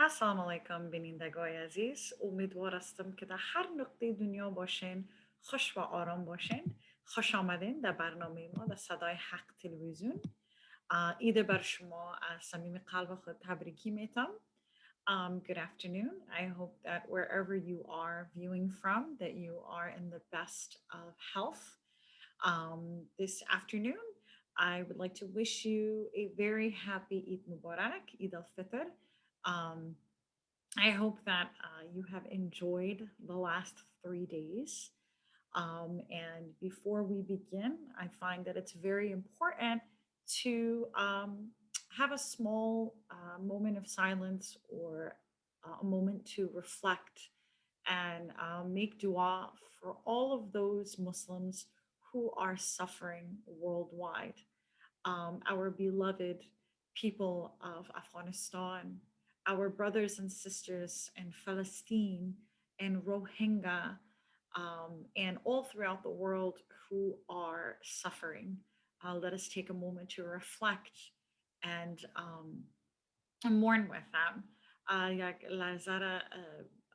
السلام علیکم بینندگان عزیز. امیدوار هستم که در هر نقطه دنیا باشین خوش و آرام باشین. خوش آمدین در برنامه ما در صدای حق تلویزیون. ایده بر شما از صمیم قلب خود تبریکی میتم. Good afternoon. I hope that wherever you are viewing from, that you are in the best of health. This afternoon, I would like to wish you a very happy Eid Mubarak, Eid al-Fitr. Um, I hope that you have enjoyed the last 3 days. And before we begin, I find that it's very important to have a small moment of silence or a moment to reflect and make dua for all of those Muslims who are suffering worldwide. Our beloved people of Afghanistan, our brothers and sisters in Palestine and Rohingya, and all throughout the world who are suffering. Let us take a moment to reflect and mourn with them. یک لحظه را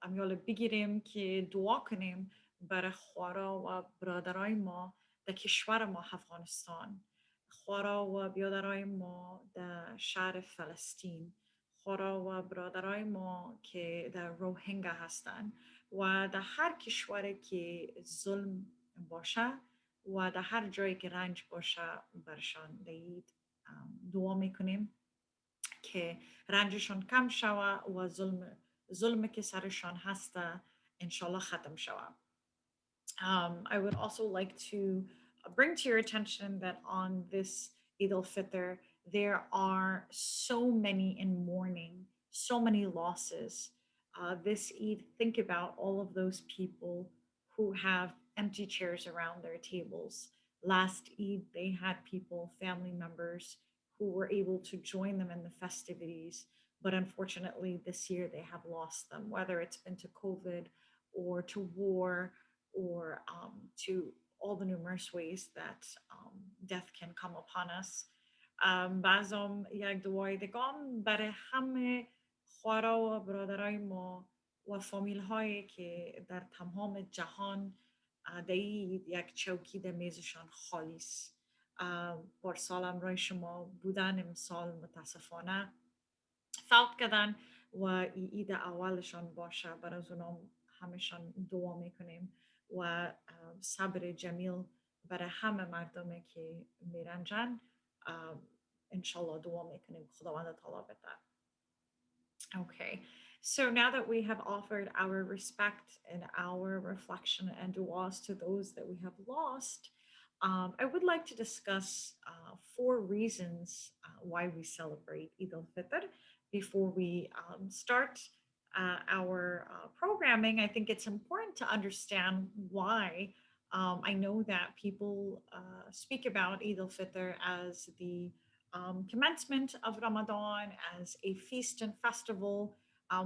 امیال بگیریم که دعا کنیم برای خوارا و برادرای ما در کشور ما افغانستان، خوارا و برادرای ما در شهر فلسطین، خوارا و برادرای ما که در روهینگا هستند و در هر کشوری که ظلم باشه و در هر جایی که رنج باشه برشان دهید. دعا میکنیم که رنجشان کم شوه و ظلم که سرشان هسته انشالله ختم شوه. I would also like to bring to your attention that on this Eid al-Fitr, there are so many in mourning, so many losses. This Eid, think about all of those people who have empty chairs around their tables. Last Eid, they had people, family members, who were able to join them in the festivities. But unfortunately, this year they have lost them, whether it's been to COVID or to war or to all the numerous ways that death can come upon us. بعضم یک دعای دگام برای همه خوارا و برادرای ما و فامیل هایی که در تمام جهان دهید یک چوکی در میزشان خالی است. پارسال همراه شما بودن، امسال متاسفانه فوت کردن و اید اولشان باشه. برای از اونام همشان دعا میکنیم و صبر جمیل برای همه مردمی که میرنجن انشالله دعا میکنیم خداوند تعالی بده. Okay, so now that we have offered our respect and our reflection and duas to those that we have lost, I would like to discuss four reasons why we celebrate Eid al-Fitr. Before we start our programming, I think it's important to understand why. I know that people speak about Eid al-Fitr as the commencement of Ramadan, as a feast and festival,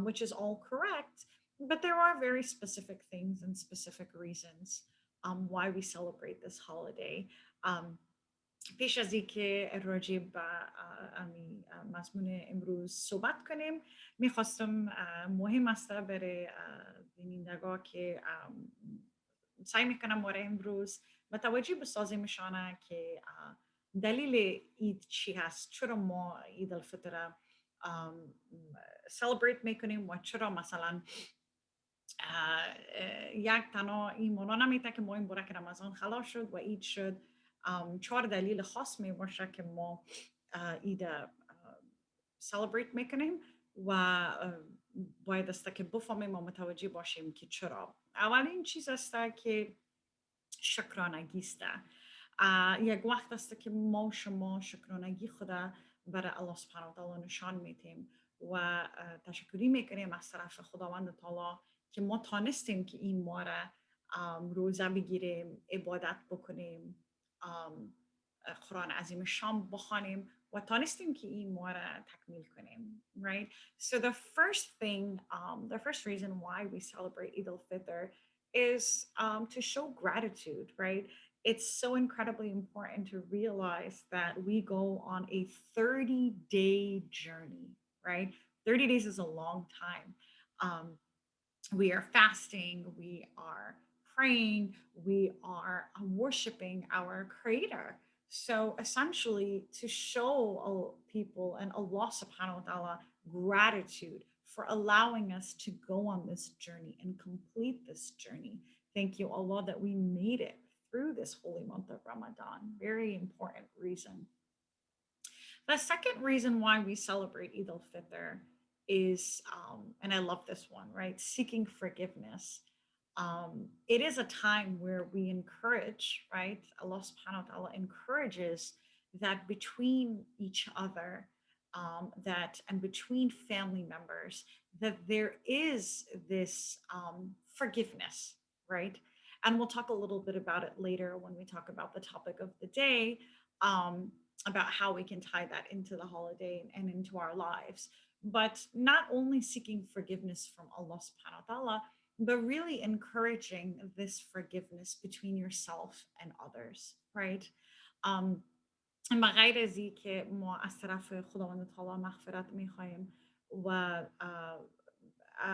which is all correct. But there are very specific things and specific reasons why we celebrate this holiday. پیش از اینکه راجع به مضمون امروز صحبت کنیم میخواستم مهم است برای بینندگان که سعی میکنم برای امروز متوجه بسازیمشانه که دلیل اید چی هست، چرا ما عید الفطر celebrate میکنیم و چرا مثلا یک تنها این مونا نمیده که ما این باره که رمضان خلاص شد و عید شد. چهار دلیل خاص می باشه که ما عید celebrate میکنیم و باید است که بفهمیم و متوجه باشیم که چرا. اولین چیز است که شکرانگی است. یک وقت است که ما شما شکرانگی خدا برای الله سبحانه و تعالی نشان میتیم و تشکری میکنیم از طرف خداوند تعالی که ما تانستیم که این ما را روزه بگیریم، عبادت بکنیم، قرآن عظیم شام بخوانیم و تانستیم که این ما را تکمیل کنیم. Right? So the first thing, the first reason why we celebrate Eid al-Fitr is to show gratitude, right? It's so incredibly important to realize that we go on a 30-day journey, right? 30 days is a long time. We are fasting, we are praying, we are worshiping our creator. So essentially, to show people and Allah subhanahu wa ta'ala gratitude for allowing us to go on this journey and complete this journey. Thank you, Allah, that we made it through this holy month of Ramadan. Very important reason. The second reason why we celebrate Eid al Fitr is, and I love this one, right? Seeking forgiveness. It is a time where we encourage, right? Allah subhanahu wa ta'ala encourages that between each other, that and between family members, that there is this forgiveness, right? And we'll talk a little bit about it later when we talk about the topic of the day. About how we can tie that into the holiday and into our lives. But not only seeking forgiveness from Allah subhanahu wa ta'ala, but really encouraging this forgiveness between yourself and others, right? Um, اما غیر از این که ما از طرف خداوند تعالی مغفرت میخواهیم و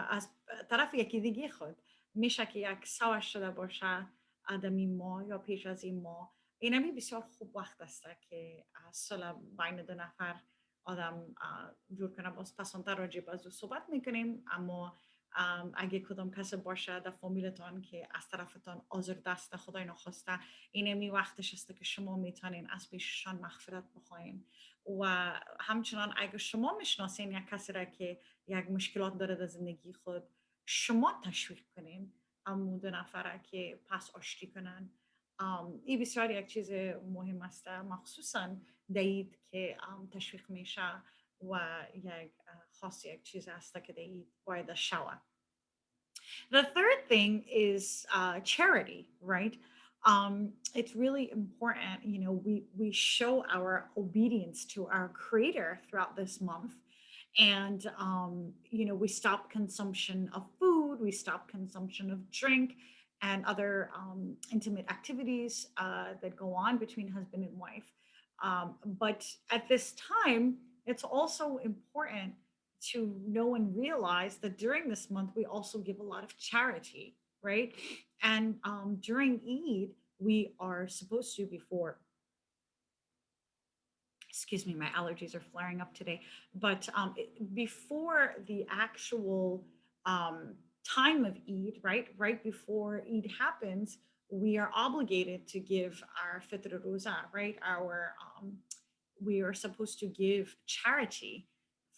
از طرف یکی دیگه خود میشه که یک سوش شده باشه آدمی ما یا پیش از این ما اینمی بسیار خوب وقت است که سال بین دو نفر آدم جور کنه باز پسانتر راجع به او صحبت میکنیم اما اگه کدام کس باشه در فامیلتان که از طرفتان آزر دست خدای نخواسته اینه می وقتش است که شما میتونین از پیششان مغفرت بخواین و همچنان اگه شما میشناسین یک کسی را که یک مشکلات داره در زندگی خود شما تشویق کنین اما دو نفره که پس آشتی کنن این بسیار یک چیز مهم است مخصوصا دید که تشویق میشه و یک خاص یک چیز است که دید باید شود. The third thing is charity, right? It's really important. You know, we show our obedience to our Creator throughout this month, and you know, we stop consumption of food, we stop consumption of drink, and other intimate activities that go on between husband and wife. But at this time, it's also important to know and realize that during this month we also give a lot of charity, right? And during Eid, we are supposed to before. Excuse me, my allergies are flaring up today. But before the actual time of Eid, right, right before Eid happens, we are obligated to give our fitr roza, right? Our we are supposed to give charity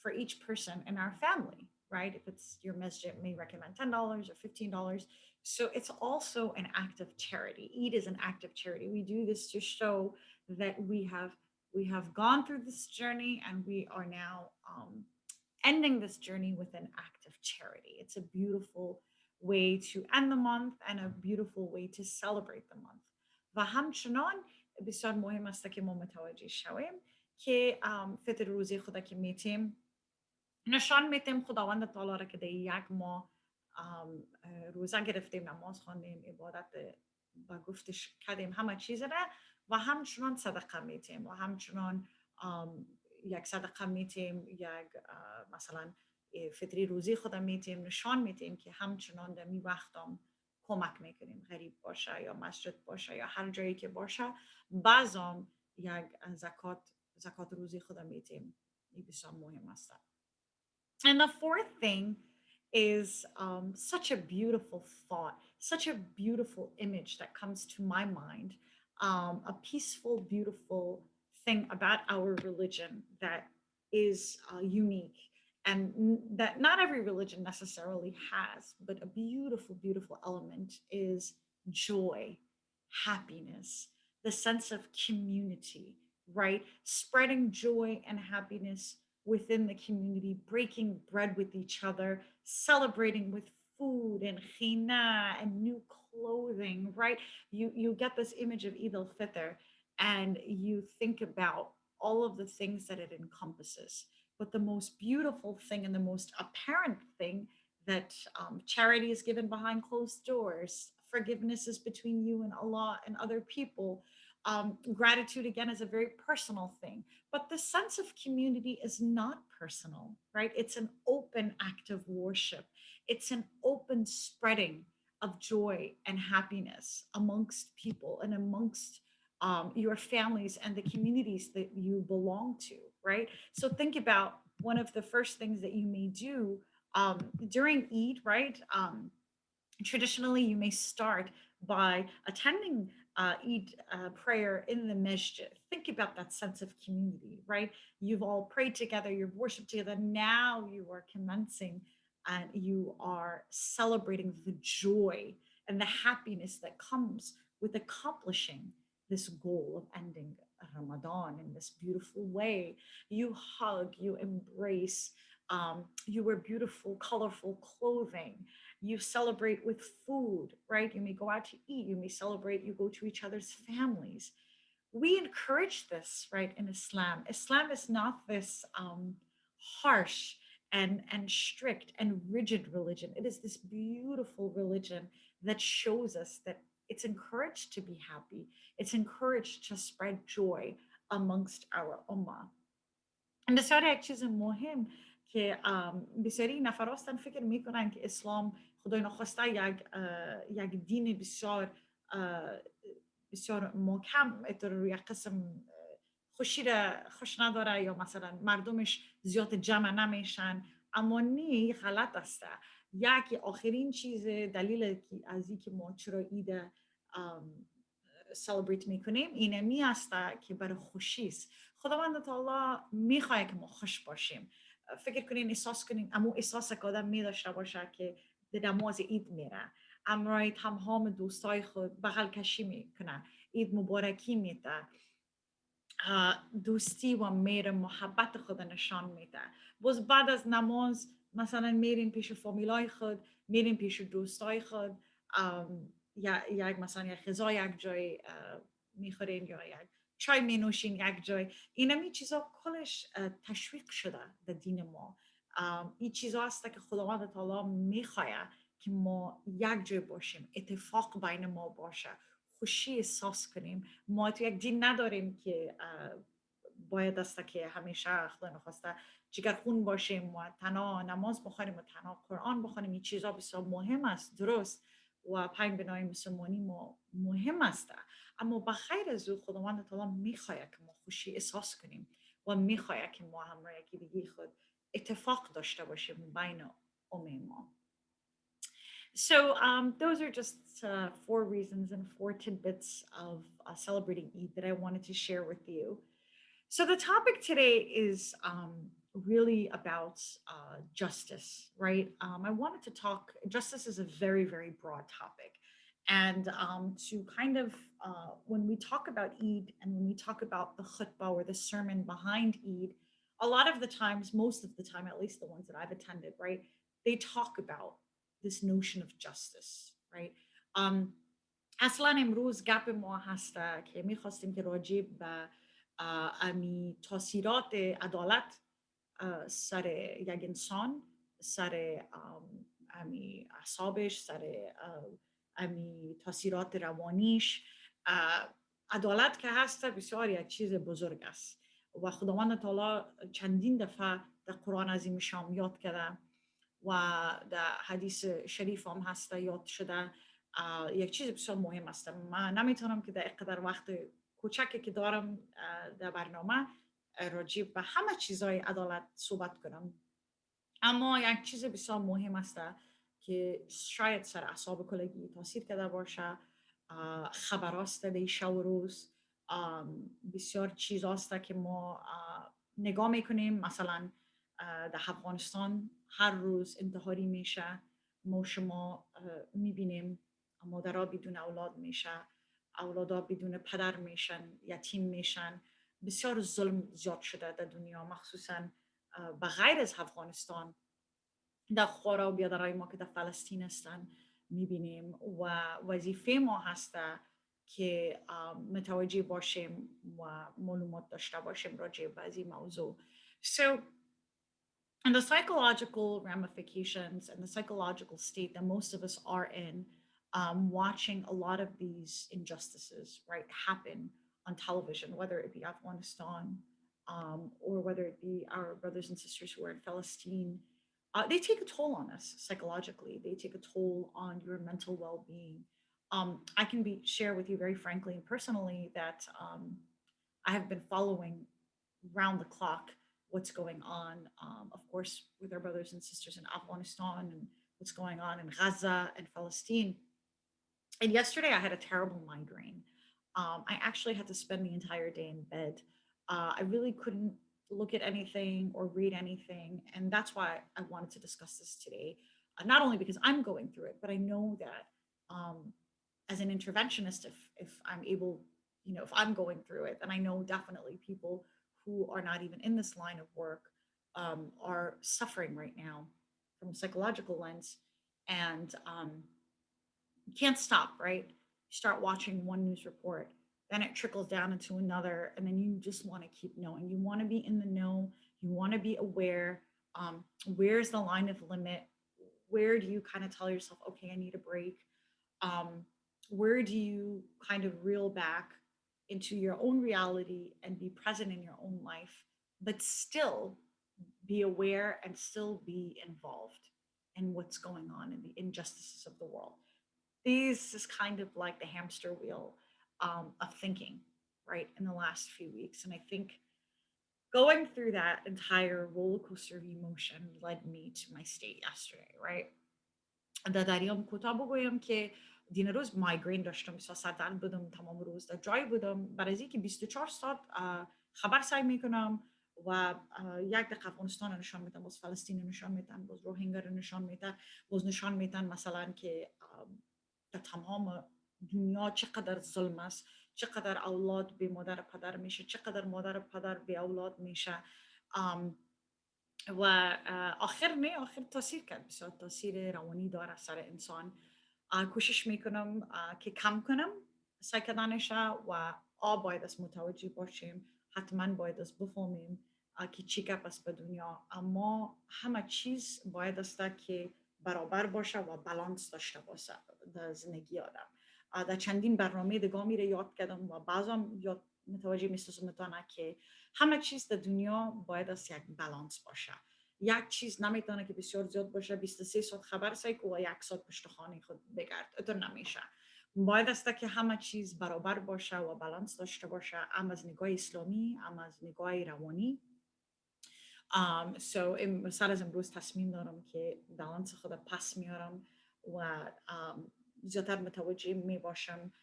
for each person in our family, right? If it's your masjid may recommend $10 or $15. So it's also an act of charity. Eid is an act of charity. We do this to show that we have gone through this journey and we are now ending this journey with an act of charity. It's a beautiful way to end the month and a beautiful way to celebrate the month. و همچنان بسیار مهم است که ما متوجه شویم که فطر روزی خدا که میتیم نشان میتیم خداوند تعالی را که در یک ماه روزه گرفتیم نماز خواندیم عبادت و گفتش کردیم همه چیز را و همچنان صدقه میتیم و همچنان یک صدقه میتیم یک مثلا فطری روزی خدا میتیم نشان میتیم که همچنان در می وقتام کمک میکنیم غریب باشه یا مسجد باشه یا هر جایی که باشه بعضام یک زکات روزی خدا میتیم این بسیار مهم است. And the fourth thing is such a beautiful thought, such a beautiful image that comes to my mind. A peaceful, beautiful thing about our religion that is unique and that not every religion necessarily has, but a beautiful, beautiful element is joy, happiness, the sense of community, right? Spreading joy and happiness within the community, breaking bread with each other, celebrating with food and khina and new clothing, right? You get this image of Eid al-Fitr and you think about all of the things that it encompasses. But the most beautiful thing and the most apparent thing that charity is given behind closed doors, forgiveness is between you and Allah and other people. Gratitude, again, is a very personal thing, but the sense of community is not personal, right? It's an open act of worship, it's an open spreading of joy and happiness amongst people and amongst your families and the communities that you belong to, right? So think about one of the first things that you may do during Eid, right? Traditionally, you may start by attending Eid prayer in the masjid. Think about that sense of community, right? You've all prayed together, you've worshiped together. Now you are commencing and you are celebrating the joy and the happiness that comes with accomplishing this goal of ending Ramadan in this beautiful way. You hug, you embrace, you wear beautiful, colorful clothing, you celebrate with food, right? You may go out to eat, you may celebrate, you go to each other's families. We encourage this, right, in Islam. Islam is not this harsh and strict and rigid religion. It is this beautiful religion that shows us that it's encouraged to be happy. It's encouraged to spread joy amongst our ummah. بسیاری یک چیز مهم که بسیاری نفر هستن فکر میکنن که اسلام خدای نخواسته یک دین بسیار بسیار محکم روی قسم خوشی را خوش نداره یا مثلا مردمش زیاد جمع نمیشن، اما نه، غلط است. یک آخرین چیز دلیل از این که ما چرا عید celebrate میکنیم اینه می است که برای خوشی است. خداوند تعالی میخواد که ما خوش باشیم. فکر کنین، احساس کنین، اما احساس که آدم می داشته باشه که در نماز عید میره، امرای تمام دوستای خود بغل کشی میکنه، عید مبارکی میده، دوستی و مهر محبت خود نشان میده. باز بعد از نماز مثلا میرین پیش فامیلای خود، میرین پیش دوستای خود، یا یک مثلا یک غذا یک جای میخورین یا یک چای می نوشین یک جای. اینمی چیزا کلش تشویق شده در دین ما. این چیزا هست که خداوند تعالی میخواد که ما یک جای باشیم، اتفاق بین ما باشه، خوشی احساس کنیم. ما تو یک دین نداریم که باید است که همیشه خدا نخواسته جگرخون باشیم و تنها نماز بخوانیم و تنها قرآن بخوانیم. این چیزا بسیار مهم است، درست، و پنج بنای مسلمانی ما مهم است، اما بخیر از او خداوند تعالی میخواهد که ما خوشی احساس کنیم و میخواهد که ما همراه یکی دیگه خود اتفاق داشته باشیم بین ما. So those are just four reasons and four tidbits of celebrating Eid that I wanted to share with you. So the topic today is really about justice, right? I wanted to talk. Justice is a very, very broad topic, and to kind of when we talk about Eid and when we talk about the khutbah or the sermon behind Eid, a lot of the times, most of the time, at least the ones that I've attended, right, they talk about this notion of justice, right? اصلا امروز گپ ما هسته که میخواستیم که راجع به امی تاثیرات عدالت سر یک انسان، سر امی اعصابش، سر امی تاثیرات روانیش. عدالت که هست بسیار یک چیز بزرگ است و خداوند تعالی چندین دفعه در قرآن عظیم شام یاد کرده و در حدیث شریف هم هست یاد شده. یک چیز بسیار مهم است. من نمیتونم که در اقدر وقت کوچکی که دارم در برنامه راجع به همه چیزهای عدالت صحبت کنم، اما یک چیز بسیار مهم است که شاید سر اعصاب کلگی تاثیر کرده باشه. خبراست در شب و روز بسیار چیز است که ما نگاه میکنیم. مثلا در افغانستان هر روز انتحاری میشه، ما شما میبینیم مادرها بدون اولاد میشه، اولادها بدون پدر میشن، یتیم میشن. بسیار ظلم زیاد شده در دنیا، مخصوصا به غیر از افغانستان در خورا و بیادرهای ما که در فلسطین هستن میبینیم و وظیفه ما هسته که متوجه باشیم و معلومات داشته باشیم راجع به این موضوع. So, and the psychological ramifications and the psychological state that most of us are in, watching a lot of these injustices, right, happen on television, whether it be Afghanistan or whether it be our brothers and sisters who are in Palestine. They take a toll on us psychologically. They take a toll on your mental well-being. I can be share with you very frankly and personally that I have been following round the clock what's going on, of course, with our brothers and sisters in Afghanistan and what's going on in Gaza and Palestine. And yesterday I had a terrible migraine. I actually had to spend the entire day in bed. I really couldn't look at anything or read anything. And that's why I wanted to discuss this today. Not only because I'm going through it, but I know that as an interventionist, if I'm able, if I'm going through it, then I know definitely people who are not even in this line of work are suffering right now from a psychological lens. And you can't stop, right? You start watching one news report, then it trickles down into another, and then you just want to keep knowing. You want to be in the know, you want to be aware. Where's the line of limit? Where do you kind of tell yourself, okay, I need a break? um, where do you kind of reel back into your own reality and be present in your own life, but still be aware and still be involved in what's going on in the injustices of the world? This is kind of like the hamster wheel of thinking, right, in the last few weeks. And I think going through that entire roller coaster of emotion led me to my state yesterday, right? در یام کوتاه بگویم که دین روز مایگرین داشتم، بسیار سردرد بودم تمام روز در جای بودم. برای از اینکه 24 ساعت خبر سعی میکنم و یک دقیقه افغانستان رو نشان میدن، باز فلسطین رو نشان میدن، باز روهینگا رو نشان میدن، باز نشان میدن مثلا که در تمام دنیا چقدر ظلم است، چقدر اولاد به مادر پدر میشه، چقدر مادر پدر به اولاد میشه. و آخر نه، آخر تاثیر کرد، بسیار تاثیر روانی داره سر انسان. کوشش میکنم که کم کنم سعی کردنش و باید از متوجه باشیم، حتما باید از بفهمیم که چی گپ است به دنیا، اما همه چیز باید است که برابر باشه و بالانس داشته باشه در زندگی آدم. در چندین برنامه دگامی رو یاد کردم و بعضم یاد متوجه میتونه که همه چیز در دنیا باید از یک بالانس باشه. یک چیز نمیتونه که بسیار زیاد باشه، 23 ساعت خبر سایک و یک ساعت پشت خانه خود بگرد، اتون نمیشه. باید است که همه چیز برابر باشه و بالانس داشته باشه، هم از نگاه اسلامی هم از نگاه روانی. سر از امروز تصمیم دارم که بالانس خود پس میارم و زیادتر متوجه می باشم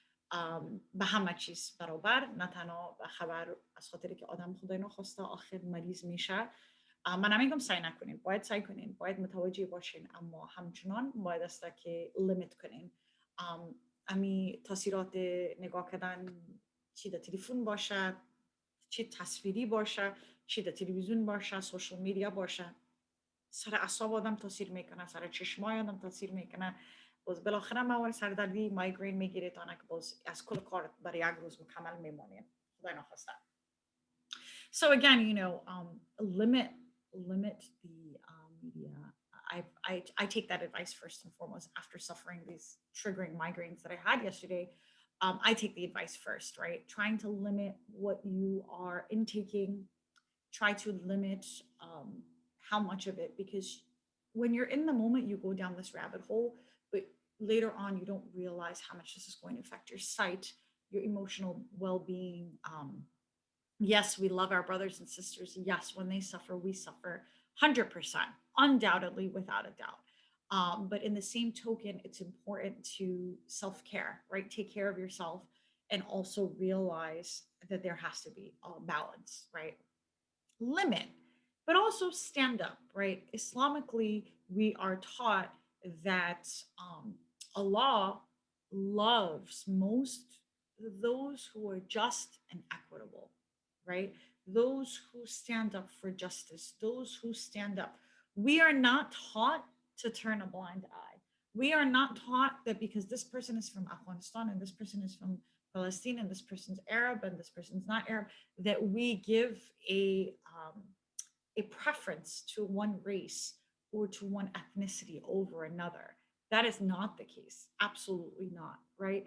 به همه چیز برابر، نه تنها به خبر، از خاطری که آدم خدای نخواسته آخر مریض میشه. من نمیگم سعی نکنین، باید سعی کنین، باید متوجه باشین، اما همچنان باید است که لیمیت کنین. امی تاثیرات نگاه کردن، چی در تلفن باشه، چی تصویری باشه، چی در تلویزیون باشه، سوشال میدیا باشه، سر اعصاب آدم تاثیر میکنه، سر چشمای آدم تاثیر میکنه. باز بالاخره موارد سردردی مایگرین میگیره تا که باز از کل کار برای یک روز مکمل میمانه، خدای نخواسته. So again, limit the media. I take that advice first and foremost after suffering these triggering migraines that I had yesterday. I take the advice first, right? Trying to limit what you are intaking, try to limit how much of it, because when you're in the moment, you go down this rabbit hole, but later on, you don't realize how much this is going to affect your sight, your emotional well being. Yes, we love our brothers and sisters. Yes, when they suffer, we suffer 100%, undoubtedly, without a doubt. But in the same token, it's important to self care, right? Take care of yourself and also realize that there has to be a balance, right? Limit, but also stand up, right? Islamically, we are taught that Allah loves most those who are just and equitable, right? Those who stand up for justice, those who stand up. We are not taught to turn a blind eye. We are not taught that because this person is from Afghanistan and this person is from Palestine and this person's Arab and this person's not Arab, that we give a preference to one race or to one ethnicity over another. That is not the case. Absolutely not, right?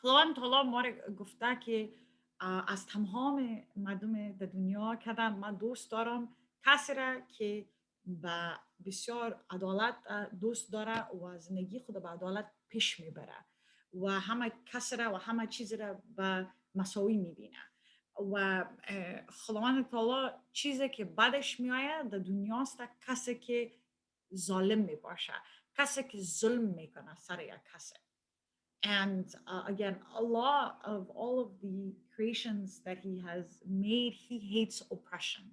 خداوند تعالی ما رو گفته که از تمام مردم در دنیا کردن من دوست دارم کسی را که به بسیار عدالت دوست داره و زندگی خود به عدالت پیش میبره و همه کسی را و همه چیز را به مساوی میبینه و خداوند تعالی چیزی که بعدش میآید در دنیاست کسی که ظالم میباشه، کسی که ظلم میکنه سر یک کسی. And again, Allah, of all of the creations that He has made, He hates oppression.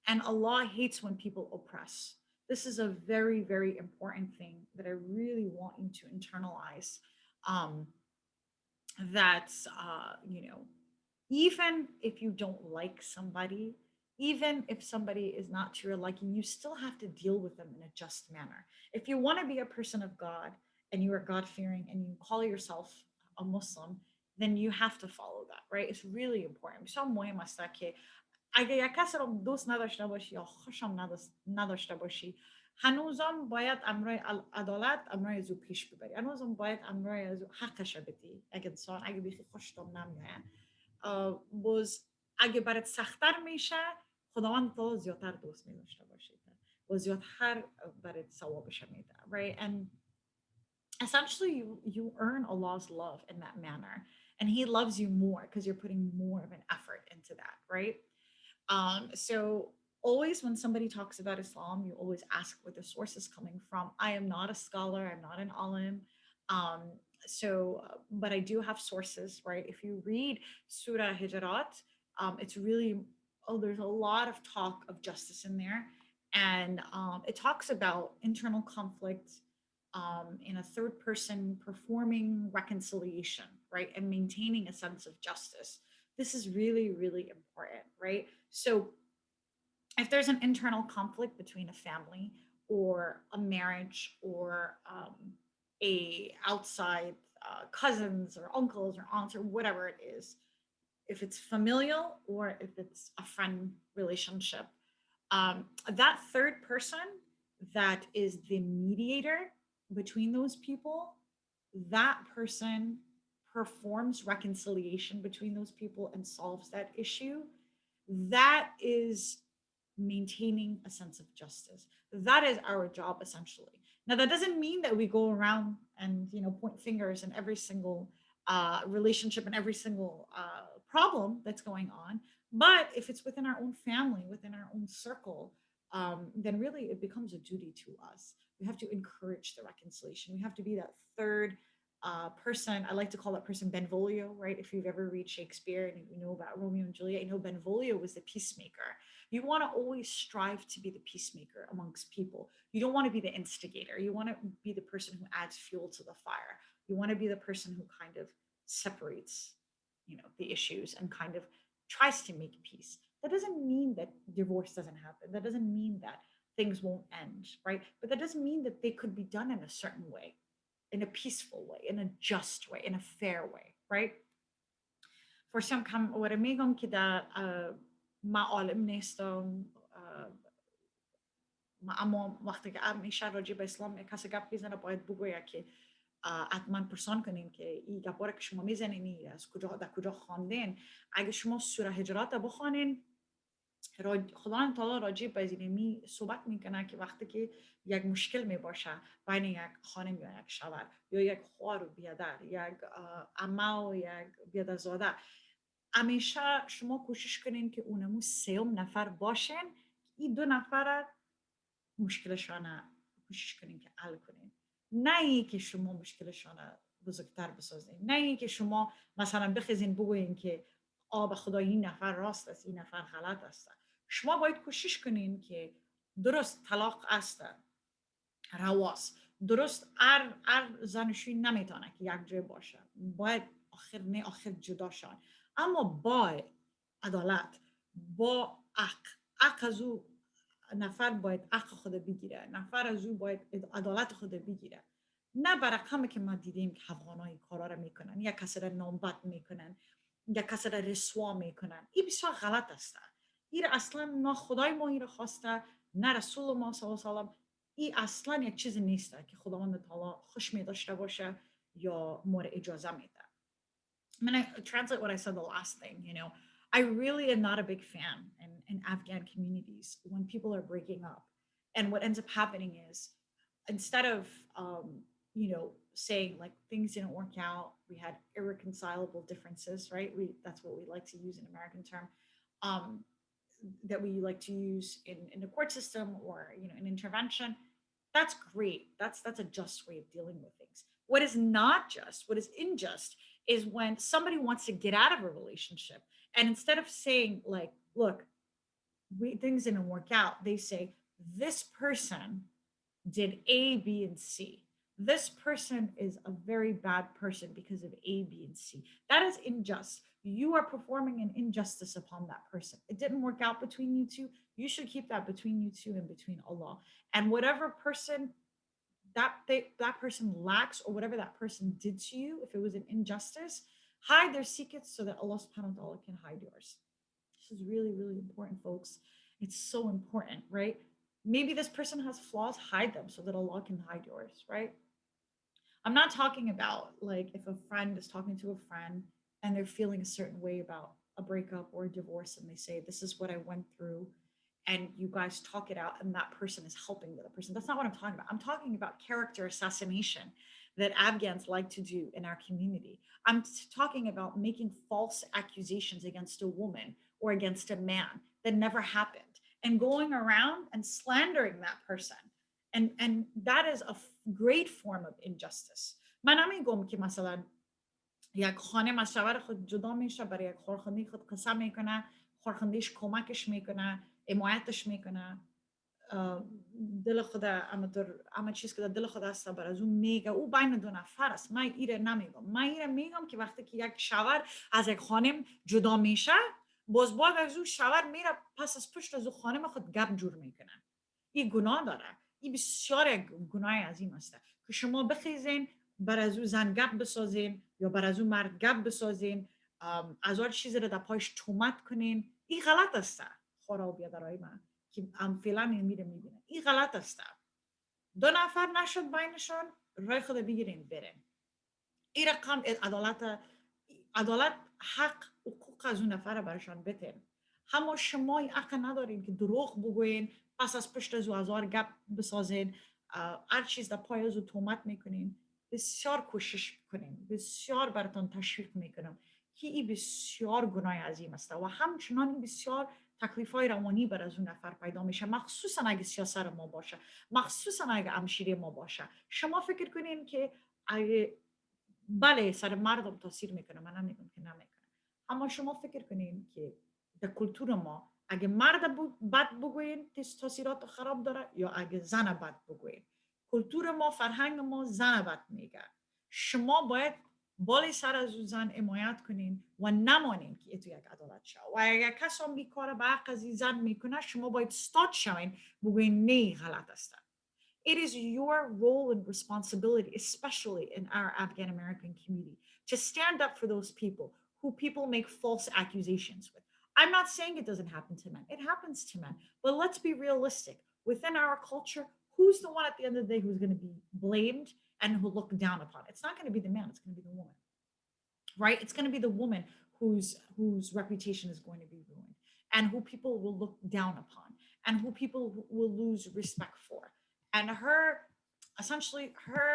And Allah hates when people oppress. This is a very, very important thing that I really want you to internalize. Um, that, even if you don't like somebody, even if somebody is not to your liking, you still have to deal with them in a just manner. If you want to be a person of God and you are God fearing and you call yourself a Muslim, then you have to follow that, right? It's really important. بسیار مهم است که اگه یک کس رو دوست نداشته باشی یا خوشم نداشته باشی، هنوزم باید امرای عدالت امرای از او پیش ببری، هنوزم باید امرای از او حقش بدی. اگه انسان اگه بیخی خوشتم نمیاد باز اگه برات سختتر میشه، خداوند تو زیادتر دوست می‌داشته باشید و زیادتر برات ثوابش میده. Right? And essentially you earn Allah's love in that manner, and He loves you more because you're putting more of an effort into that, right? So always when somebody talks about Islam, you always ask where the source is coming from. I am not a scholar, I'm not an alim. Um, but I do have sources, right? If you read Surah Hijarat, it's really, there's a lot of talk of justice in there. And it talks about internal conflict in a third person performing reconciliation, right? And maintaining a sense of justice. This is really, really important, right? So if there's an internal conflict between a family or a marriage or a outside cousins or uncles or aunts or whatever it is, if it's familial or if it's a friend relationship, that third person that is the mediator between those people, that person performs reconciliation between those people and solves that issue. That is maintaining a sense of justice. That is our job essentially. Now that doesn't mean that we go around and point fingers in every single relationship and every single problem that's going on. But if it's within our own family, within our own circle, then really it becomes a duty to us. We have to encourage the reconciliation. We have to be that third person. I like to call that person Benvolio, right? If you've ever read Shakespeare and you know about Romeo and Juliet, you know Benvolio was the peacemaker. You want to always strive to be the peacemaker amongst people. You don't want to be the instigator. You want to be the person who adds fuel to the fire. You want to be the person who kind of separates, the issues and kind of tries to make peace. That doesn't mean that divorce doesn't happen. That doesn't mean that things won't end, right? But that doesn't mean that they could be done in a certain way, in a peaceful way, in a just way, in a fair way, right? For some come what میگم که در ما عالم نیستم اما وقتی که میشه راجع به اسلام کسی گپ بزنه باید بگوید که حتما پرسان کنین که این گپا رو که شما میزنین از کجا در کجا خواندین. اگه شما سوره هجرات بخوانین، خداوند تعالی راجع به زینمی صحبت میکنه که وقتی که یک مشکل میباشه بین یک خانم یا یک شوهر یا یک خواهر و بیادر، یک عمه و یک بیادرزاده، همیشه شما کوشش کنین که اونمو سیوم نفر باشن، این دو نفر مشکلشان کوشش کنین که حل کنین، نه ای که شما مشکلشان بزرگتر بسازین، نه ای که شما مثلا بخیزین بگوین که به خدا این نفر راست است این نفر غلط است. شما باید کوشش کنین که درست طلاق است رواست، درست هر زنشوی نمیتونه که یک جای باشه، باید آخر جدا شن، اما با عدالت، با حق از او نفر باید حق خود بگیره، نفر از او باید عدالت خود بگیره، نه برقمی که ما دیدیم که افغانای کارا رو میکنن، یا کسی را نامبد میکنن یا کسی را رسوا میکنن. این بسیار غلط است. این اصلا نه خدای ما این خواسته، نه رسول ما صلی الله علیه و سلم. این اصلا یک چیز نیست که خداوند تعالی خوش می داشته باشه یا مور اجازه میده. I'm going to translate what I said the last thing. I really am not a big fan in Afghan communities when people are breaking up. And what ends up happening is instead of, saying like things didn't work out, we had irreconcilable differences, right? That's what we like to use in American term. Um, that we like to use in the court system or an intervention. That's great. That's a just way of dealing with things. What is not just, what is unjust, is when somebody wants to get out of a relationship, and instead of saying like, look, things didn't work out, they say this person did A, B, and C. This person is a very bad person because of A, B, and C. That is unjust. You are performing an injustice upon that person. It didn't work out between you two. You should keep that between you two and between Allah. And whatever person that person lacks, or whatever that person did to you, if it was an injustice, hide their secrets so that Allah subhanahu wa ta'ala can hide yours. This is really, really important, folks. It's so important, right? Maybe this person has flaws, hide them so that Allah can hide yours, right? I'm not talking about like if a friend is talking to a friend and they're feeling a certain way about a breakup or a divorce, and they say, this is what I went through, and you guys talk it out, and that person is helping the other person. That's not what I'm talking about. I'm talking about character assassination that Afghans like to do in our community. I'm talking about making false accusations against a woman or against a man that never happened, and going around and slandering that person. And that is a great form of injustice. من نمیگم که مثلا یک خانم از شوهر خود جدا میشه، برای یک خورخنده خود قسم میکنه، خورخندهش کمکش میکنه، حمایتش میکنه، دل خود اما چیز که دل خود است بر از اون میگه، او بین دو نفر است. من ایره نمیگم. من ایره میگم که وقتی که یک شوهر از یک خانم جدا میشه، باز از اون شوهر میره پس از پشت از اون خانم خود گپ جور میکنه. این گناه داره. این بسیار گناه عظیم است که شما بخیزین بر از اون زن گپ بسازین یا بر از اون مرد گپ بسازین، از هر چیزی رو در پایش تومت کنین. این غلط است. خورا بیادرای من که فعلا میره میبینه این غلط است. دو نفر نشد بینشان، رای خود بگیرین برین. این رقم عدالت حق حقوق از اون نفر برشان بتین. اما شما حق ندارین که دروغ بگوین، پس از پشت از او هزار گپ بسازین، هر چیز در پای از او تومت میکنین. بسیار کوشش کنین، بسیار براتون تشویق میکنم که این بسیار گناه عظیم است و همچنان این بسیار تکلیف های روانی بر از اون نفر پیدا میشه، مخصوصا اگه سیاسر ما باشه، مخصوصا اگه همشیره ما باشه. شما فکر کنین که اگه بله سر مردم تاثیر میکنه، من نمیگم که نمیکنه، اما شما فکر کنین که در کلتور ما اگه مرد بد بگوین تاثیرات خراب داره، یا اگه زن بد بگوین. کلتور ما، فرهنگ ما زن بد میگه. شما باید بالای سر از اون زن حمایت کنین و نمانین که تو یک عدالت شد. و اگر کسی هم بیکاره به حق از زن میکنه، شما باید استاد شوین بگوین نه غلط است. It is your role and responsibility, especially in our Afghan American community, to stand up for those people who people make false accusations with. I'm not saying it doesn't happen to men, it happens to men, but let's be realistic. Within our culture, who's the one at the end of the day who's going to be blamed and who looked down upon? It's not going to be the man, it's going to be the woman, right? It's going to be the woman whose reputation is going to be ruined, and who people will look down upon, and who people will lose respect for. And her, essentially her,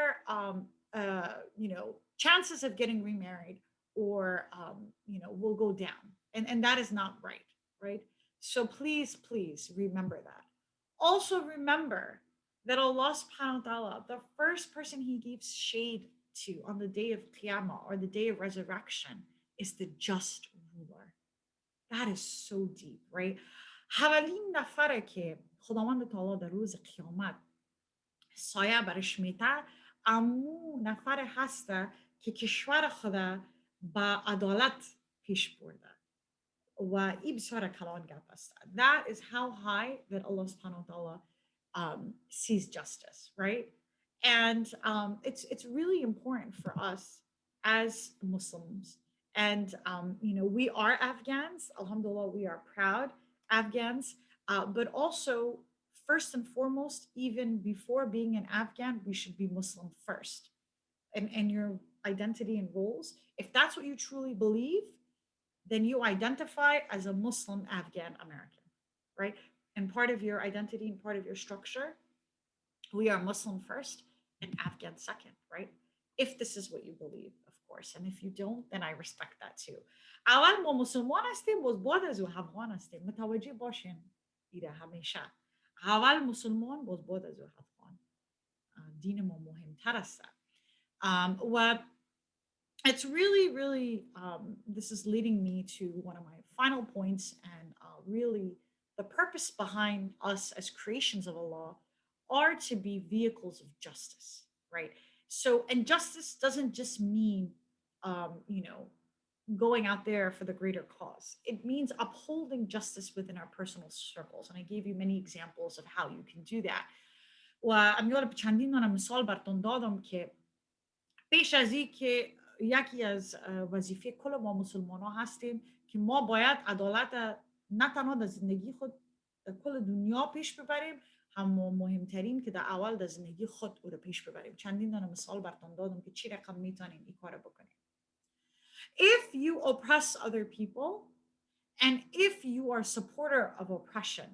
chances of getting remarried or, will go down. And that is not right, right? So please remember that. Also remember that Allah subhanahu wa ta'ala, the first person he gives shade to on the day of Qiyamah or the day of resurrection is the just ruler. That is so deep, right? اولین نفره که خداوند تعالی در روز قیامت سایه برش میته، امو نفر هسته که کشور خدا به عدالت پیش برده و این بسیار کلان گپ است. That is how high that Allah subhanahu wa ta'ala sees justice, right? And it's really important for us as Muslims. And we are Afghans, alhamdulillah, we are proud Afghans, but also first and foremost, even before being an Afghan, we should be Muslim first. And you're identity and roles, if that's what you truly believe, then you identify as a Muslim Afghan American, right? And part of your identity and part of your structure, we are Muslim first and Afghan second, right? If this is what you believe, of course. And if you don't, then I respect that too. اول ما مسلمان هستیم باز بعد از او افغان هستیم متوجه باشین ایره همیشه اول مسلمان باز بعد از او افغان دین ما مهمتر است و it's really, really, this is leading me to one of my final points, and really the purpose behind us as creations of Allah are to be vehicles of justice, right? So, and justice doesn't just mean, going out there for the greater cause. It means upholding justice within our personal circles. And I gave you many examples of how you can do that. و امیال چندین دانم مثال براتون دادم که پیش از این که یکی از وظیفه کل ما مسلمان ها هستیم که ما باید عدالت نه تنها در زندگی خود در کل دنیا پیش ببریم، هم مهمترین که در اول در زندگی خود او رو پیش ببریم. چندین دانه مثال براتون دادم که چی رقم میتونیم این کار بکنیم. If you oppress other people and if you are a supporter of oppression,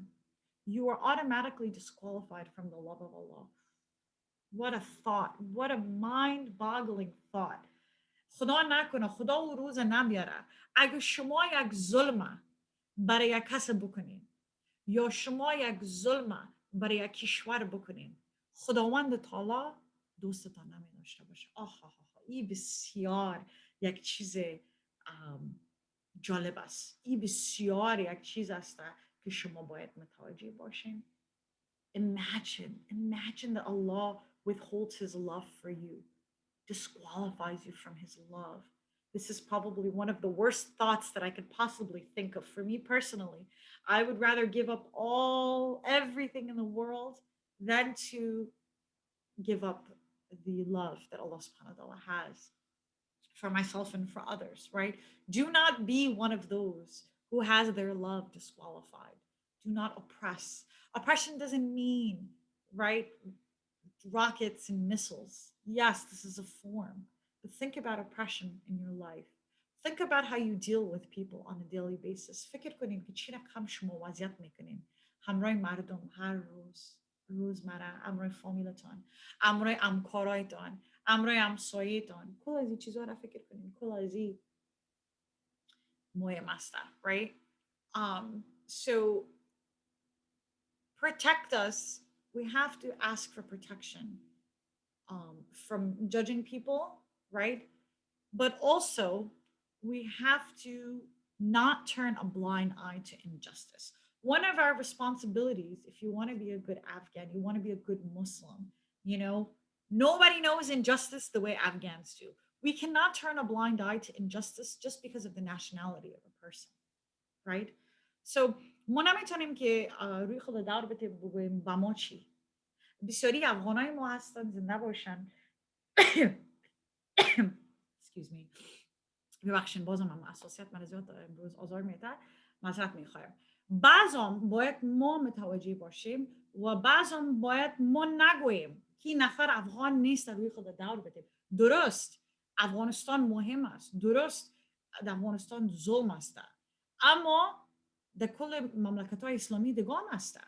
you are automatically disqualified from the love of Allah. What a thought. What a mind-boggling thought. خدا نکنه خدا او روز نمیاره اگه شما یک ظلم برای یک کس بکنین یا شما یک ظلم برای یک کشور بکنین خداوند تعالی دوستتان نمی داشته باشه. این بسیار یک چیز جالب است. این بسیار یک چیز است که شما باید متوجه باشین. Imagine that Allah withholds his love for you, disqualifies you from his love. This is probably one of the worst thoughts that I could possibly think of. For me personally, I would rather give up everything in the world than to give up the love that Allah subhanahu wa ta'ala has for myself and for others, right? Do not be one of those who has their love disqualified. Do not oppress. Oppression doesn't mean, right, rockets and missiles. Yes, this is a form, but think about oppression in your life. Think about how you deal with people on a daily basis. فکر کنین که چی رقم شما وضعیت میکنین همراه مردم هر روزمره، همراه فامیلتان، همراه همکارایتان، همراه همسایتان. کل از این چیزها را فکر کنین. کل از این مهم است، right? So protect us. We have to ask for protection from judging people, right? But also, we have to not turn a blind eye to injustice. One of our responsibilities, if you want to be a good Afghan, you want to be a good Muslim, nobody knows injustice the way Afghans do. We cannot turn a blind eye to injustice just because of the nationality of a person, right? So, ما نمیتونیم که روی خود دور بگویم با ما چی. بسیاری افغانای ما هستن زنده باشن. Excuse me. ببخشین بازم هم اساسیت من زیاد امروز آزار میده. معذرت میخوایم. بعضم باید ما متوجه باشیم و بعضم باید ما نگوییم که این نفر افغان نیست روی خود دور بدیم. درست افغانستان مهم است. درست در افغانستان ظلم است. اما در کل مملکت‌های اسلامی دگان است.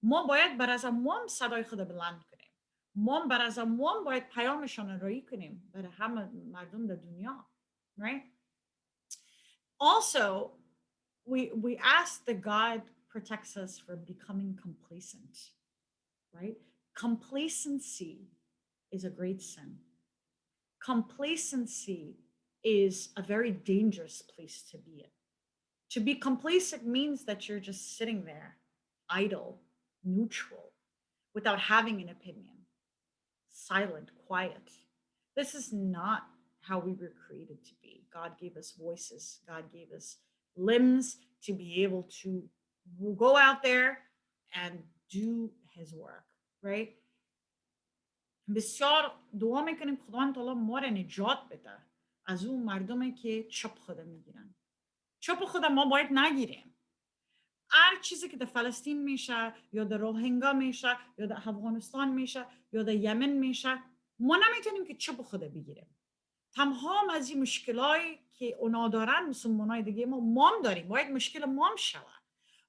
ما باید بر از اموام صدای خود بلند کنیم. ما بر از اموام باید پیامشان ارائه کنیم برای همه مردم در دنیا. Right? Also, we ask that God protects us from becoming complacent. Right? Complacency is a great sin. Complacency is a very dangerous place to be in. To be complacent means that you're just sitting there, idle, neutral, without having an opinion, silent, quiet. This is not how we were created to be. God gave us voices, God gave us limbs to be able to go out there and do his work, right? بسیار دعا میکنیم خداوند تعالی ما را نجات بده از اون مردمی که چپ خود میگیرن. چپ خود ما باید نگیریم. هر چیزی که در فلسطین میشه یا در روهینگا میشه یا در افغانستان میشه یا در یمن میشه ما نمیتونیم که چپ خود بگیریم. تمام از این مشکلایی که اونا دارن مسلمانای دیگه ما هم داریم، باید مشکل ما هم شود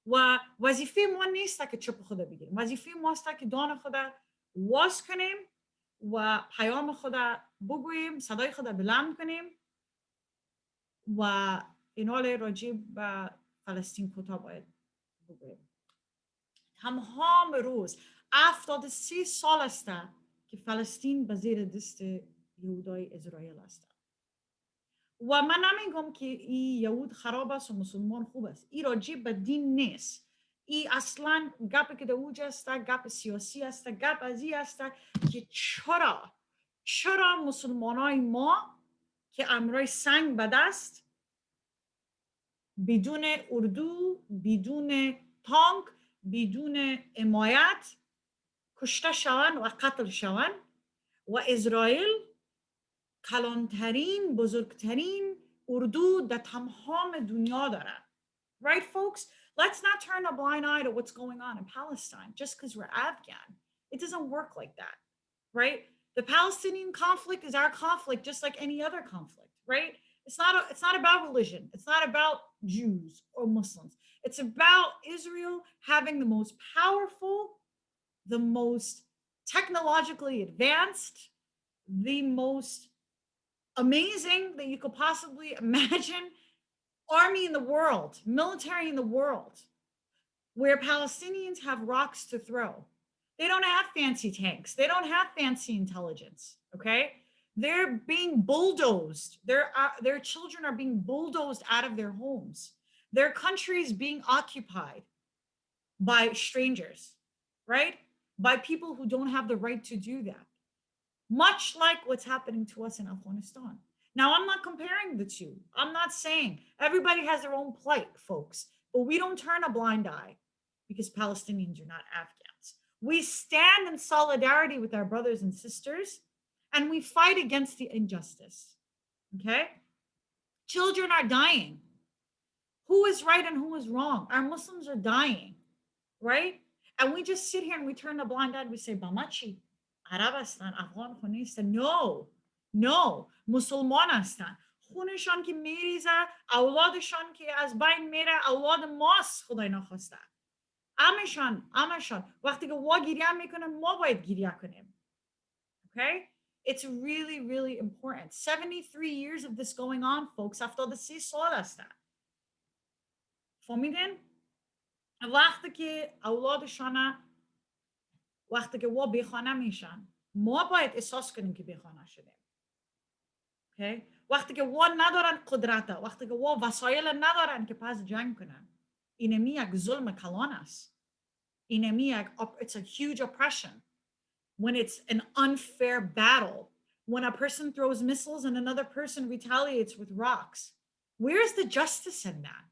و وظیفه ما نیست که چپ خدا بگیریم، وظیفه ماست که دان خدا واز کنیم و پیام خدا بگوییم، صدای خدا بلند کنیم و این حال راجع به فلسطین کوتاه باید بگوییم. تمام روز 73 سال است که فلسطین به زیر دست یهودای اسرائیل است و من نمیگم که این یهود خراب است و مسلمان خوب است. این راجع به دین نیست. این اصلا گپ که در اوج است، گپ سیاسی است، گپ از این است که چرا مسلمانای ما که امرای سنگ به دست، بدون اردو، بدون تانک، بدون حمایت کشته شوند و قتل شوند و اسرائیل کلانترین بزرگترین اردو در تمام دنیا داره. Right, folks? Let's not turn a blind eye to what's going on in Palestine just because we're Afghan. It doesn't work like that, right? The Palestinian conflict is our conflict just like any other conflict, right? It's not about religion. It's not about Jews or Muslims. It's about Israel having the most powerful, the most technologically advanced, the most amazing that you could possibly imagine army in the world, military in the world, where Palestinians have rocks to throw. They don't have fancy tanks. They don't have fancy intelligence. Okay, they're being bulldozed. Their children are being bulldozed out of their homes. Their country is being occupied by strangers, right? By people who don't have the right to do that. Much like what's happening to us in Afghanistan. Now, I'm not comparing the two. I'm not saying everybody has their own plight, folks, but we don't turn a blind eye because Palestinians are not Afghans. We stand in solidarity with our brothers and sisters and we fight against the injustice. Okay? Children are dying. Who is right and who is wrong? Our Muslims are dying, right? And we just sit here and we turn a blind eye and we say, Bamachi, عرب هستن، افغان خونه هستن. No مسلمان هستن. خونشان که میریزه، اولادشان که از بین میره، اولاد ماست خدای نخواسته. امشان وقتی که وا گریه میکنن ما باید گریه کنیم. Okay? It's really, really important. 73 years of this going on, folks. 73 سال هستن. فهمیدین؟ وقتی که اولادشان وقتی که وا بیخانه میشن ما باید احساس کنیم که بیخانه شدیم. Okay? وقتی که وا ندارن قدرت، وقتی که وا وسایل ندارن که پس جنگ کنن، اینمی یک ظلم کلان است. اینمی یک it's a huge oppression when it's an unfair battle, when a person throws missiles and another person retaliates with rocks. Where's the justice in that?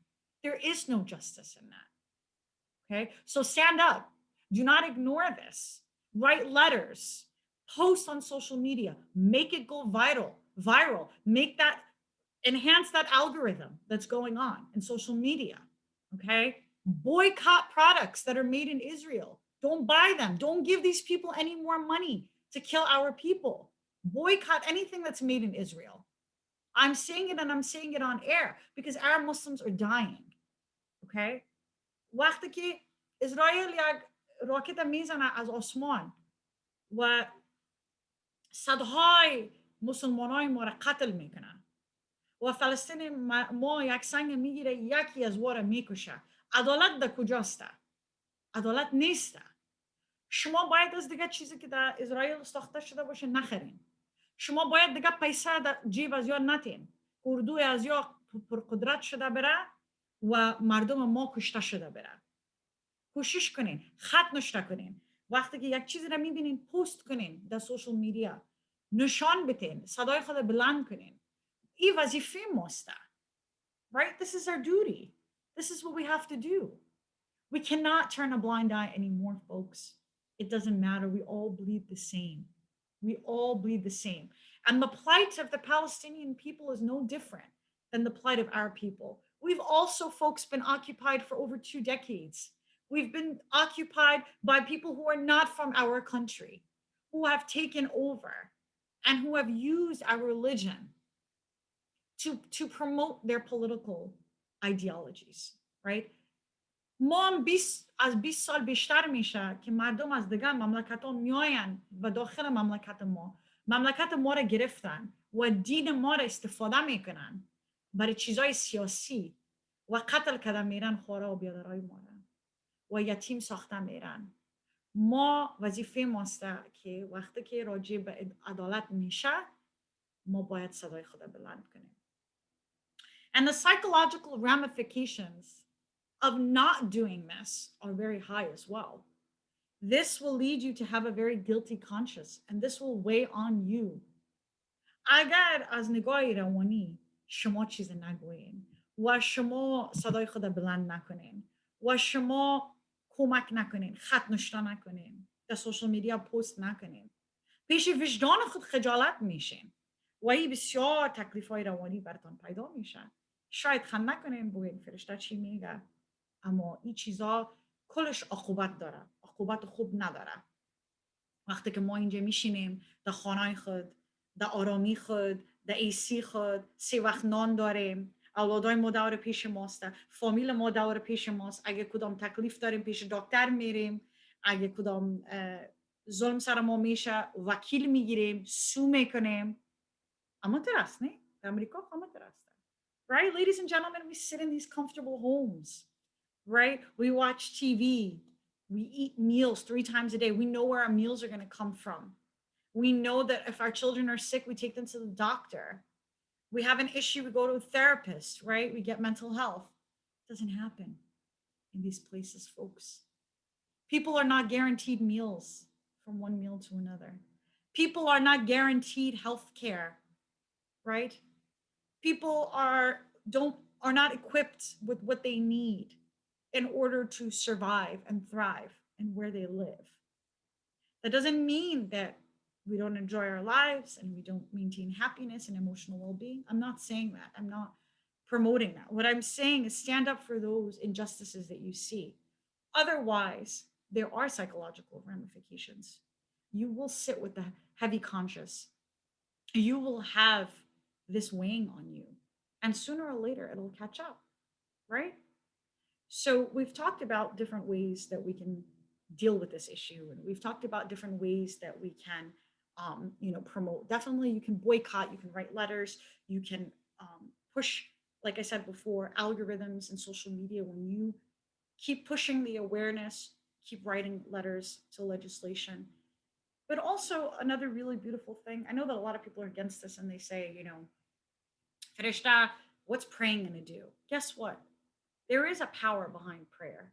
There is no justice in that. Okay? So stand up. Do not ignore this. Write letters, post on social media, make it go viral, make that, enhance that algorithm that's going on in social media. Okay? Boycott products that are made in Israel. Don't buy them. Don't give these people any more money to kill our people. Boycott anything that's made in Israel. I'm saying it and I'm saying it on air because our Muslims are dying. Okay? وقتی که اسرائیل یک راکت میزنه از آسمان و صدهای مسلمانای ما را قتل میکنن و فلسطین ما یک سنگ میگیره یکی از واره میکشه، عدالت در کجاست؟ عدالت نیست. شما باید از دیگه چیزی که در اسرائیل ساخته شده باشه نخرین. شما باید دیگه پیسه در جیب از یا نتین. اردو از یا پرقدرت شده بره و مردم ما کشته شده بره. کوشش کنین، خط نشته کنین. وقتی که یک چیزی رو میبینین پست کنین در سوشال میدیا، نشان بتین، صدای خود بلند کنین. این وظیفه ماست. Right? This is our duty. This is what we have to do. We cannot turn a blind eye anymore, folks. It doesn't matter. We all bleed the same. We all bleed the same. And the plight of the Palestinian people is no different than the plight of our people. We've also, folks, been occupied for over 2 decades. We've been occupied by people who are not from our country, who have taken over and who have used our religion to promote their political ideologies, right? ما هم 20 از 20 سال بیشتر میشه که مردم از دیگر مملکت ها میاین و داخل مملکت ما را گرفتن و دین ما را استفاده میکنن برای چیزای سیاسی و قتل کردن میرن خواره و بیادرهای ما را و یتیم ساخته میرن. ما وظیفه ماسته که وقتی که راجع به عدالت میشه ما باید صدای خود بلند کنیم. And the psychological ramifications of not doing this are very high as well. This will lead you to have a very guilty conscience, and this will weigh on you. اگر از نگاه روانی شما چیز نگوین و شما صدای خود بلند نکنین و شما کمک نکنین، خط نشته نکنین، در سوشال میدیا پست نکنین، پیش وجدان خود خجالت میشین و این بسیار تکلیف های روانی براتون پیدا میشه. شاید خنده کنین بگین فرشته چی میگه، اما این چیزا کلش عقوبت داره، عقوبت خوب نداره. وقتی که ما اینجا میشینیم در خانه خود، در آرامی خود، در ایسی خود، 3 وقت نان داریم، اولادای ما دور پیش ماست، فامیل ما دور پیش ماست، اگه کدام تکلیف داریم پیش دکتر میریم، اگه کدام ظلم سر ما میشه وکیل میگیریم، سو میکنیم. اما ترست نه؟ در امریکا اما ترسته. Right, ladies and gentlemen, we sit in these comfortable homes, right? We watch TV. We eat meals 3 times a day. We know where our meals are going to come from. We know that if our children are sick, we take them to the doctor. We have an issue, we go to a therapist, right? We get mental health. It doesn't happen in these places, folks. People are not guaranteed meals from one meal to another. People are not guaranteed health care, right? People are not equipped with what they need in order to survive and thrive and where they live. That doesn't mean that we don't enjoy our lives and we don't maintain happiness and emotional well-being. I'm not saying that. I'm not promoting that. What I'm saying is stand up for those injustices that you see. Otherwise, there are psychological ramifications. You will sit with the heavy conscience. You will have this weighing on you. And sooner or later, it'll catch up, right? So we've talked about different ways that we can deal with this issue. And we've talked about different ways that we can, promote. Definitely, you can boycott, you can write letters, you can push, like I said before, algorithms and social media. When you keep pushing the awareness, keep writing letters to legislation. But also another really beautiful thing, I know that a lot of people are against this and they say, Farishta, what's praying going to do? Guess what? There is a power behind prayer.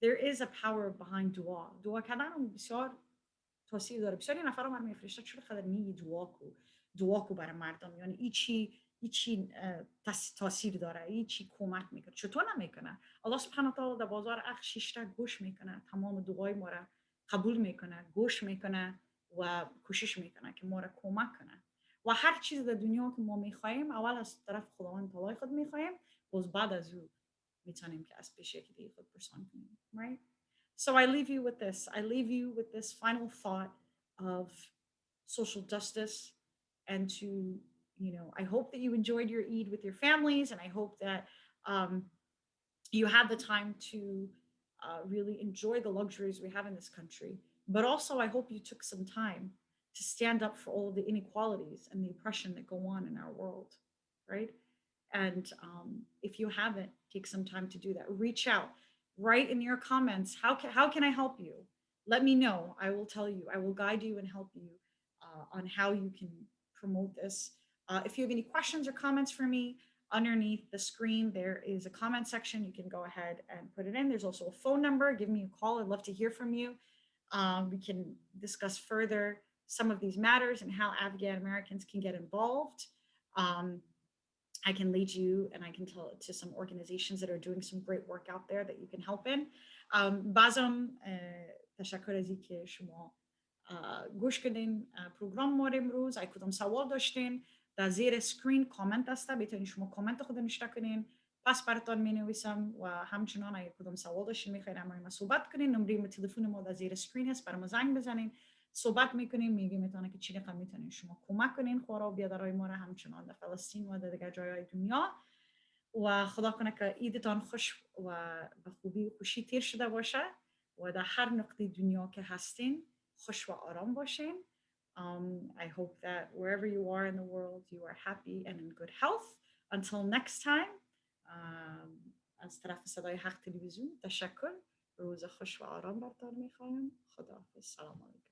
There is a power behind dua. Dua کردن بسیار تاثیر داره. بسیاری نفر من میفرسته چرا خدر میگی دعا کو برای مردم، یعنی ایچی تاثیر داره، ایچی کمک میکنه. چطور نمیکنه؟ الله سبحانه و تعالی در بازار اخ شیشتا گوش میکنه، تمام دعای ما را قبول میکنه، گوش میکنه و کوشش میکنه که ما را کمک کنه. و هر چیز در دنیا که ما میخوایم اول از طرف خداوند تعالی خود میخوایم، باز بعد از او میتونیم که از پیش یکی دیگه خود پرسان کنیم. Right? So I leave you with this. I leave you with this final thought of social justice and to, I hope that you enjoyed your Eid with your families, and I hope that you had the time to really enjoy the luxuries we have in this country. But also, I hope you took some time to stand up for all of the inequalities and the oppression that go on in our world, right? And if you haven't, take some time to do that. Reach out. Write in your comments, how can I help you? Let me know. I will tell you. I will guide you and help you on how you can promote this. If you have any questions or comments for me, underneath the screen, there is a comment section. You can go ahead and put it in. There's also a phone number. Give me a call. I'd love to hear from you. We can discuss further some of these matters and how Afghan Americans can get involved. I can lead you and I can tell it to some organizations that are doing some great work out there that you can help in. بازم تشکر از اینکه شما گوش کردین پروگرام ما امروز. اگه کدام سوال داشتین در زیر اسکرین کامنت هسته، بتونین شما کامنت خود نوشته کنین، پس براتون می نویسم. و همچنان اگه کدام سوال داشتین میخواین امروز ما صحبت کنین، نمره تلفن ما در زیر اسکرین هست، برای ما زنگ بزنین صحبت میکنیم، میگیم میتونه که چی رقم میتونین شما کمک کنین خورا و بیادرای ما را همچنان در فلسطین و در دیگر جایهای دنیا. و خدا کنه که ایدتان خوش و به خوبی و خوشی تیر شده باشه و در هر نقطه دنیا که هستین خوش و آرام باشین. I hope that wherever you are in the world, you are happy and in good health. Until next time, از طرف صدای حق تلویزیون تشکر. روز خوش و آرام برتان میخوایم. خداحافظ. سلام علیکم.